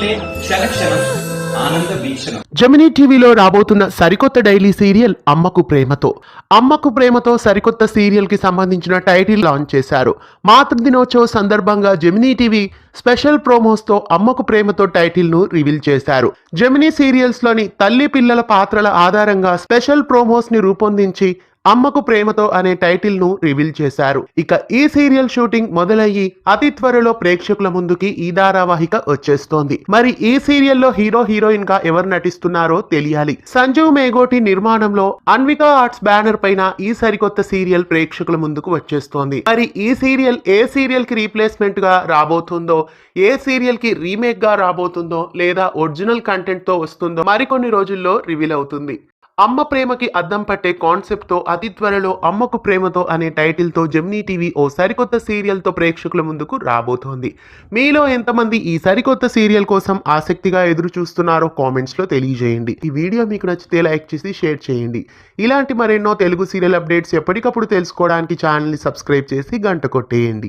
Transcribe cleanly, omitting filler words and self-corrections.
Play క్షణక్షణం ఆనంద వీక్షణం. Gemini టీవీలో రాబోతున్న సరికొత్త డైలీ సీరియల్ అమ్మకు ప్రేమతో. అమ్మకు ప్రేమతో సరికొత్త సీరియల్ కి సంబంధించిన టైటిల్ లాంచ్ చేశారు. మాతృదినోత్సవ సందర్భంగా జెమినీ టీవీ స్పెషల్ ప్రోమోస్ తో అమ్మకు ప్రేమతో టైటిల్ ను రివీల్ చేశారు. జెమినీ సీరియల్స్ లోని తల్లి పిల్లల పాత్రల ఆధారంగా స్పెషల్ ప్రోమోస్ ని రూపొందించి అమ్మకు ప్రేమతో అనే టైటిల్ ను రివీల్ చేశారు. ఇక ఈ సీరియల్ షూటింగ్ మొదలయ్యి అతి త్వరలో ప్రేక్షకుల ముందుకి ఈ ధారావాహిక వచ్చేస్తోంది. మరి ఈ సీరియల్లో హీరో హీరోయిన్ గా ఎవరు నటిస్తున్నారో తెలియాలి. సంజీవ్ మేఘోటి నిర్మాణంలో అన్విక ఆర్ట్స్ బ్యానర్ పైన ఈ సరికొత్త సీరియల్ ప్రేక్షకుల ముందుకు వచ్చేస్తోంది. మరి ఈ సీరియల్ ఏ సీరియల్ కి రీప్లేస్మెంట్ గా రాబోతుందో, ఏ సీరియల్ కి రీమేక్ గా రాబోతుందో, లేదా ఒరిజినల్ కంటెంట్ తో వస్తుందో మరికొన్ని రోజుల్లో రివీల్ అవుతుంది. అమ్మ ప్రేమకి అద్దం పట్టే కాన్సెప్ట్ తో అతి త్వరలో అమ్మకు ప్రేమతో అనే టైటిల్ తో జెమినీ టీవీ ఓ సరికొత్త సీరియల్ తో ప్రేక్షకుల ముందుకు రాబోతోంది. మీలో ఎంతమంది ఈ సరికొత్త సీరియల్ కోసం ఆసక్తిగా ఎదురు చూస్తున్నారో కామెంట్స్ లో తెలియజేయండి. ఈ వీడియో మీకు నచ్చితే లైక్ చేసి షేర్ చేయండి. ఇలాంటి మరెన్నో తెలుగు సీరియల్ అప్డేట్స్ ఎప్పటికప్పుడు తెలుసుకోవడానికి ఛానల్ ని సబ్స్క్రైబ్ చేసి గంట కొట్టేయండి.